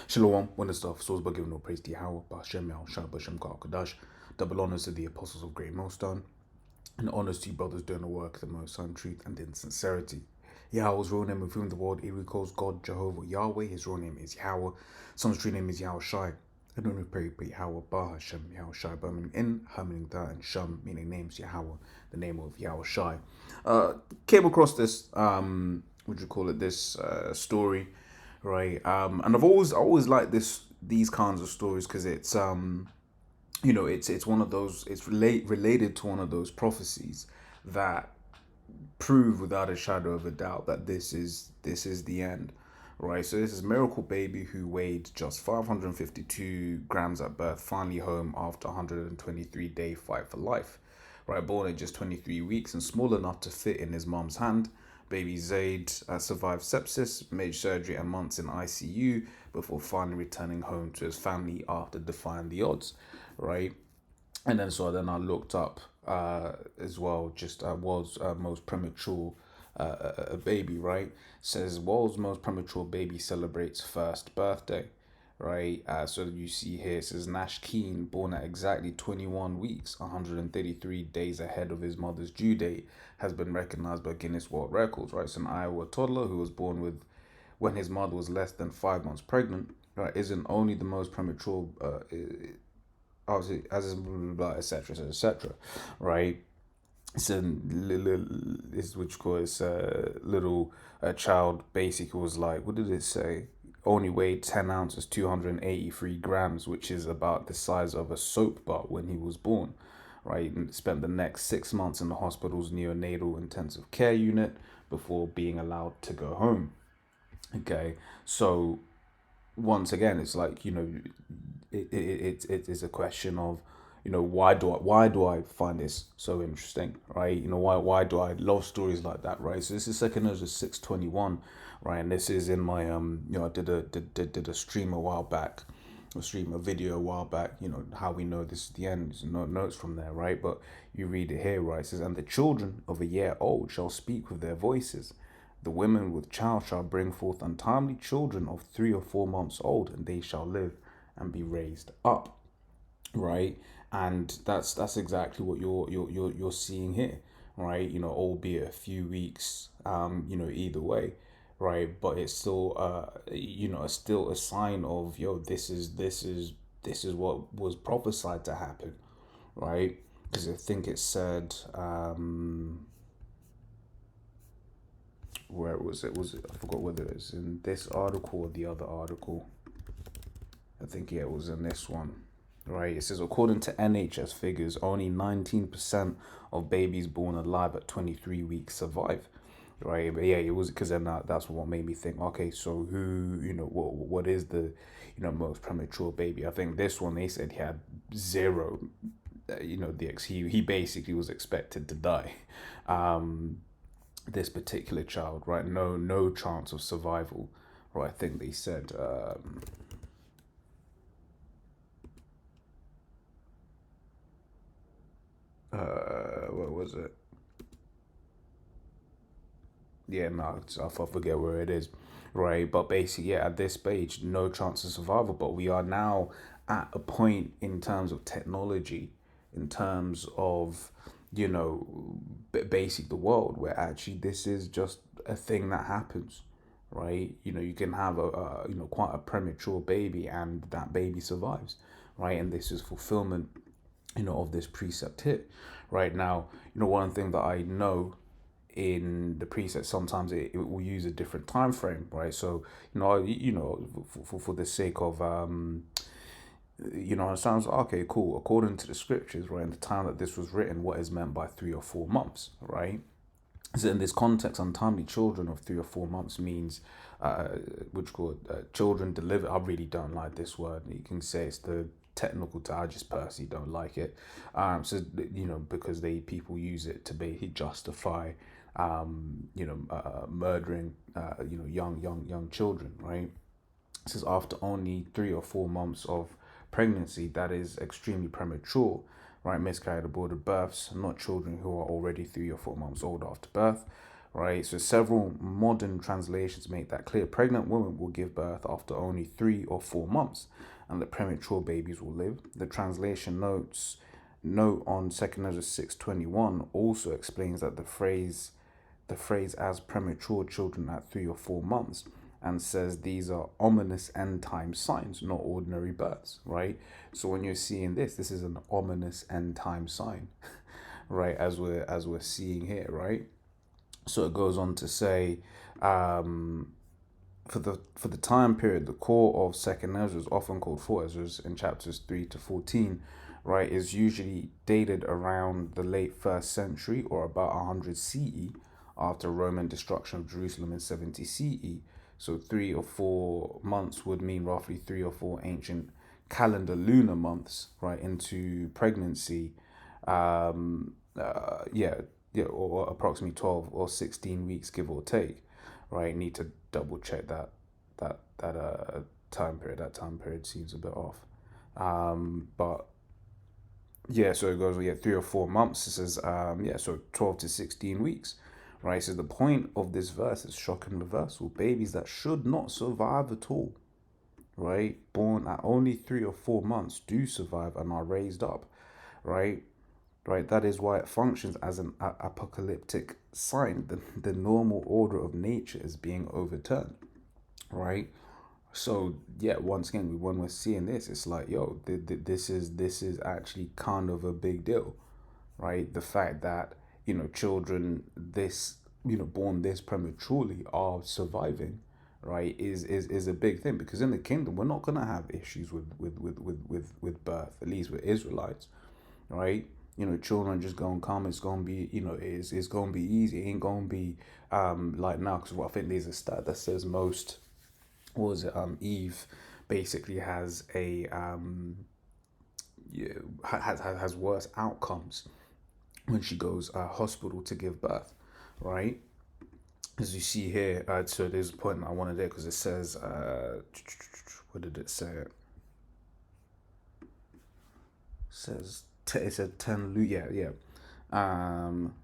Shalom, when the stuff, souls but giving no praise to Yahweh, Ba'ashem, Yahushua, Ba'ashem, Kadash. Double honors to the apostles of Great Millstone, and honors to you brothers doing the work, the most in truth and in sincerity. Yahweh's real name of whom the world he recalls God, Jehovah, Yahweh. His real name is Yahweh. Son's true name is Yahushai. I don't know pray Yahweh, Ba'ashem, Yahushai, but in Hermening that and Shum, meaning names Yahweh, the name of Yahushai. Came across this, what do you call it, this story, right? And I've always liked these kinds of stories because it's it's one of those, it's related to one of those prophecies that prove without a shadow of a doubt that this is the end, right? So this is Miracle Baby who weighed just 552 grams at birth, finally home after 123-day fight for life, right? Born at just 23 weeks and small enough to fit in his mom's hand. Baby Zaid survived sepsis, major surgery, and months in ICU before finally returning home to his family after defying the odds, right? And then I looked up as well, just world's most premature a baby, right? Says world's most premature baby celebrates first birthday, right? So you see here, it says Nash Keane, born at exactly 21 weeks, 133 days ahead of his mother's due date, has been recognized by Guinness World Records, right? So an Iowa toddler who was born when his mother was less than 5 months pregnant, right, isn't only the most premature, obviously, as etc., etc., right? It's a little, is which cause little child basically was like, what did it say? Only weighed 10 ounces, 283 grams, which is about the size of a soap bar when he was born, right? And spent the next 6 months in the hospital's neonatal intensive care unit before being allowed to go home. Okay, so once again, it's like, it is a question of, why do I find this so interesting, right? Why do I love stories like that, right? So this is Second Ezra 6:21, right? And this is in my I did a stream a while back, a video a while back. How we know this is the end. There's no notes from there, right? But you read it here, right? It says, and the children of a year old shall speak with their voices. The women with child shall bring forth untimely children of 3 or 4 months old, and they shall live and be raised up, right? And that's exactly what you're seeing here, right? Albeit a few weeks, either way, right? But it's still, it's still a sign of, this is what was prophesied to happen, right? Because I think it said, where was it? I forgot whether it's in this article or the other article. I think, yeah, it was in this one, right? It says, according to NHS figures, only 19% of babies born alive at 23 weeks survive, right? But yeah, it was because then that's what made me think, okay, so who, what is the, most premature baby? I think this one, they said he had zero, he basically was expected to die. This particular child, right? No chance of survival, right? I think they said, what was it? Yeah, no, I forget where it is, right? But basically, yeah, at this stage, no chance of survival. But we are now at a point in terms of technology, in terms of, basic the world, where actually this is just a thing that happens, right? You can have quite a premature baby, and that baby survives, right? And this is fulfillment, of this precept here, right? Now, one thing that I know in the preset, sometimes it will use a different time frame, right? So for the sake of it sounds okay, cool, according to the scriptures, right, in the time that this was written, what is meant by 3 or 4 months, right? So in this context, untimely children of 3 or 4 months means which called children delivered. I really don't like this word. You can say it's the technical term. I just personally don't like it. So because people use it to basically justify murdering young children, right? This is after only 3 or 4 months of pregnancy. That is extremely premature, right? Miscarried aborted births, not children who are already 3 or 4 months old after birth, right? So several modern translations make that clear. Pregnant women will give birth after only 3 or 4 months, and the premature babies will live. The translation note on 2nd Ezra 6:21 also explains that the phrase as premature children at 3 or 4 months, and says these are ominous end time signs, not ordinary births, right? So when you're seeing this is an ominous end time sign, right? As we're seeing here, right? So it goes on to say, for the time period, the core of Second Ezra is often called Four Ezras in chapters 3 to 14, right? Is usually dated around the late first century or about 100 CE, after Roman destruction of Jerusalem in 70 CE. So 3 or 4 months would mean roughly 3 or 4 ancient calendar lunar months, right, into pregnancy. Yeah, or approximately 12 or 16 weeks, give or take, right? Need to double check that time period. That time period seems a bit off. But yeah, so it goes, yeah, 3 or 4 months. It says, yeah, so 12 to 16 weeks, right? So the point of this verse is shock and reversal. Babies that should not survive at all, right? Born at only 3 or 4 months do survive and are raised up, right? Right, that is why it functions as an apocalyptic sign. The normal order of nature is being overturned, right? So yeah, once again, when we're seeing this, it's like, yo, this is actually kind of a big deal, right? The fact that, children this, born this prematurely are surviving, right, is a big thing, because in the kingdom we're not gonna have issues with birth, at least with Israelites, right? Children just gonna come. It's gonna be, it's gonna be easy. It ain't gonna be like now. Because I think there's a stat that says most, what was it? Eve basically has a yeah, has worse outcomes when she goes hospital to give birth, right? As you see here, so there's a point I wanted there, because it says, what did it say? It says it said 10 um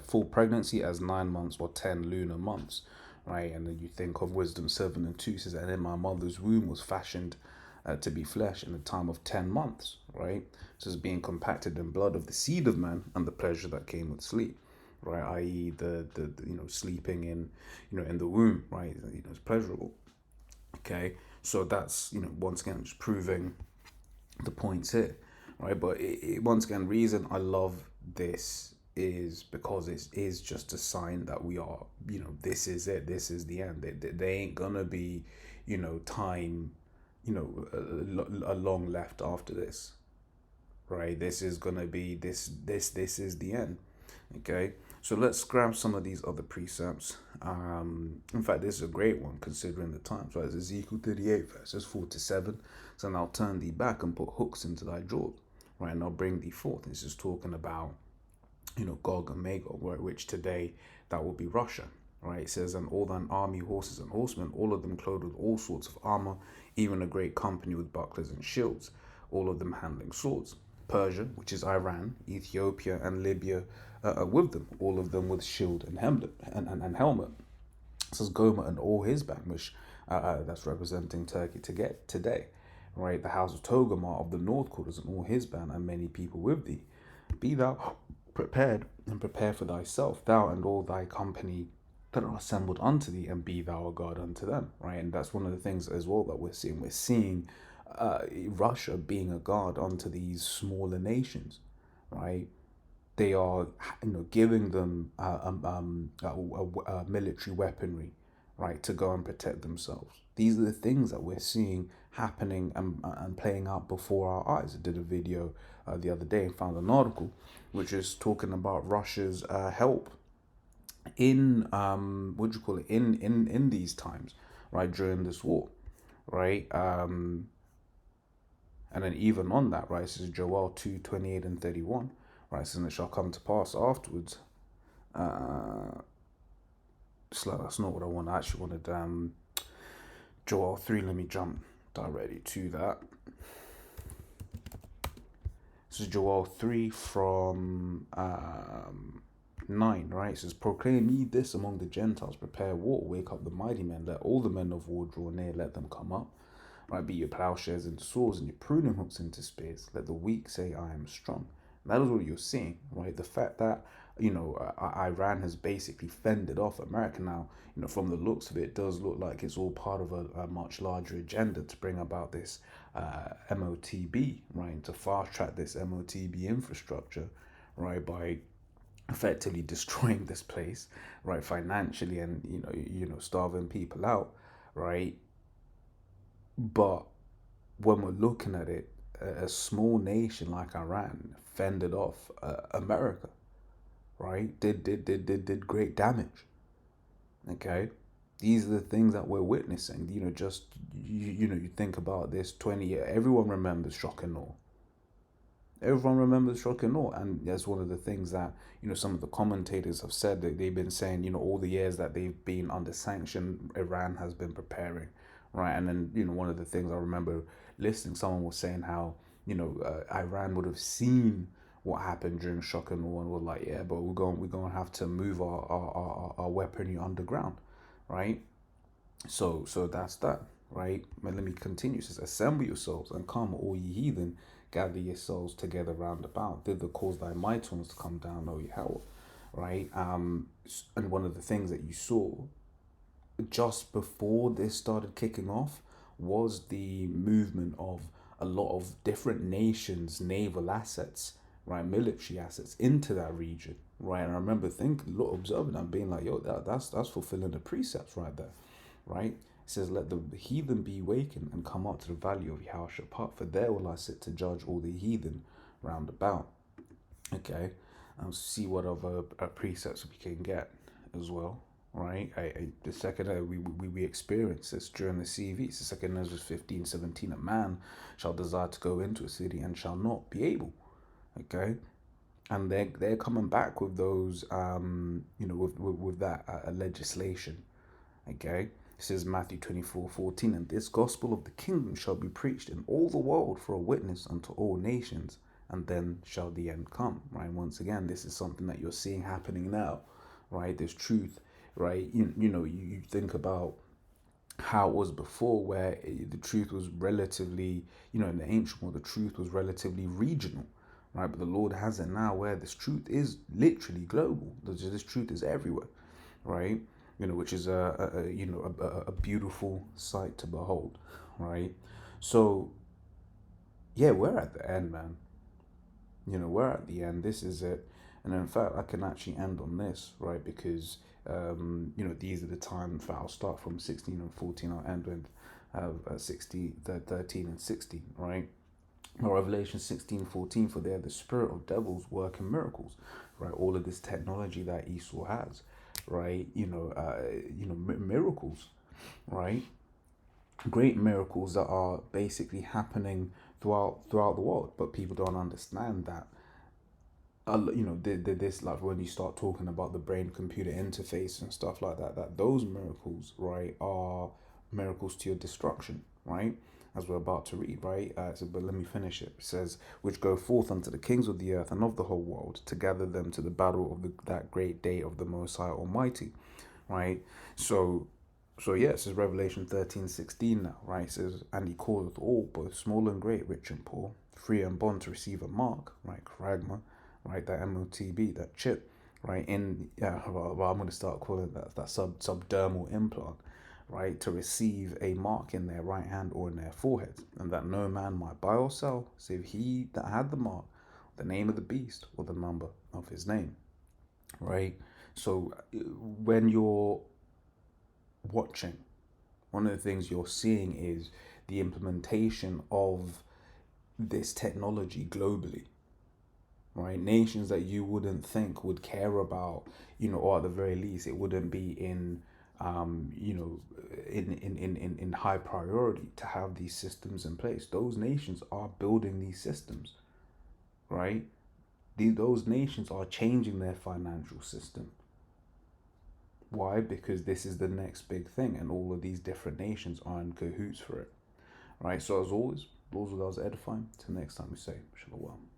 full pregnancy as 9 months or 10 lunar months, right? And then you think of Wisdom 7:2 says, and in my mother's womb was fashioned to be flesh in the time of 10 months, right? So it's being compacted in blood of the seed of man and the pleasure that came with sleep, right? I.e., the sleeping in, in the womb, right? It's pleasurable. Okay, so that's, once again just proving the points here, right? But once again, reason I love this is because it is just a sign that we are, this is it. This is the end. They ain't gonna be, time, a long left after this, right? This is gonna be this is the end. Okay, so let's grab some of these other precepts. In fact, this is a great one considering the time. So it's Ezekiel 38 verses 4 to 7. So now turn thee back and put hooks into thy jaws, right? And I'll bring thee forth. This is talking about, Gog and Magog, right? Which today that will be Russia, right? It says, and all thine army, horses and horsemen, all of them clothed with all sorts of armor, even a great company with bucklers and shields, all of them handling swords. Persia, which is Iran, Ethiopia, and Libya with them, all of them with shield and helmet. It says Gomer and all his band, which that's representing Turkey to get today, right? The house of Togarmah of the north quarters and all his band, and many people with thee. Be thou prepared and prepare for thyself, thou and all thy company that are assembled unto thee, and be thou a God unto them, right? And that's one of the things as well that we're seeing. We're seeing Russia being a guard unto these smaller nations, right? They are, giving them military weaponry, right, to go and protect themselves. These are the things that we're seeing happening and playing out before our eyes. I did a video the other day and found an article which is talking about Russia's help in what do you call it, in these times, right, during this war, right? And then even on that, right, this is Joel 2:28 and 31, right? So, and it shall come to pass afterwards. That's not what I want. I actually wanted Joel 3. Let me jump directly to that. This is Joel 3 from 9, right? It says, proclaim ye this among the Gentiles, prepare war, wake up the mighty men, let all the men of war draw near, let them come up. Right, beat your plowshares into swords and your pruning hooks into spears. Let the weak say, I am strong. That is what you're seeing, right? The fact that, Iran has basically fended off America now, from the looks of it, it does look like it's all part of a much larger agenda to bring about this MOTB, right? To fast track this MOTB infrastructure, right? By effectively destroying this place, right? Financially and, starving people out, right? But when we're looking at it, a small nation like Iran fended off America, right? Did great damage. Okay, these are the things that we're witnessing. Just you think about this 20 years. Everyone remembers shock and awe. Everyone remembers shock and awe, and that's one of the things that some of the commentators have said that they've been saying. All the years that they've been under sanction, Iran has been preparing, right? And then one of the things I remember listening, someone was saying how Iran would have seen what happened during shock and awe, and were like, yeah, but we're going to have to move our weaponry underground, right? So that's that, right? But let me continue. It says, assemble yourselves and come, all ye heathen, gather yourselves together round about. Thither cause thy mighty ones to come down, O Yahweh, right? And one of the things that you saw just before this started kicking off was the movement of a lot of different nations' naval assets, right, military assets into that region, right. And I remember thinking, observing and being like, yo, that's fulfilling the precepts right there, right. It says, let the heathen be wakened and come up to the valley of Yehoshaphat, for there will I sit to judge all the heathen round about. Okay, and see what other precepts we can get as well, right? The second we experience this during the CV. It's the second Ezra 15:17. A man shall desire to go into a city and shall not be able. Okay, and they're coming back with those with that legislation. Okay, it says Matthew 24:14, and this gospel of the kingdom shall be preached in all the world for a witness unto all nations, and then shall the end come, right? Once again, this is something that you're seeing happening now, right? There's truth, right? You think about how it was before, where the truth was relatively, in the ancient world, the truth was relatively regional, right? But the Lord has it now where this truth is literally global. This truth is everywhere, right? Which is a beautiful sight to behold, right? So yeah, we're at the end, man. We're at the end. This is it. And in fact, I can actually end on this, right? Because, these are the times that I'll start from 16 and 14. I'll end with 13 and 16, right? Revelation 16:14, for there the spirit of devils working miracles, right? All of this technology that Esau has, right? Miracles, right? Great miracles that are basically happening throughout the world, but people don't understand that. This, like when you start talking about the brain computer interface and stuff like that, that those miracles, right, are miracles to your destruction, right? As we're about to read, right? But let me finish it. It says, which go forth unto the kings of the earth and of the whole world to gather them to the battle of that great day of the Most High Almighty, right? So yeah, it says Revelation 13:16 now, right? It says, and he calleth all, both small and great, rich and poor, free and bond, to receive a mark, right? Charagma, right? That MOTB, that chip, right? Well, I'm going to start calling that subdermal implant, right? To receive a mark in their right hand or in their forehead, and that no man might buy or sell, save he that had the mark, the name of the beast, or the number of his name, right? So when you're watching, one of the things you're seeing is the implementation of this technology globally, right? Nations that you wouldn't think would care about, or at the very least, it wouldn't be in in high priority to have these systems in place. Those nations are building these systems, right? Those nations are changing their financial system. Why? Because this is the next big thing, and all of these different nations are in cahoots for it, right? So as always, laws of God's edifying. Till next time we say, Shalom.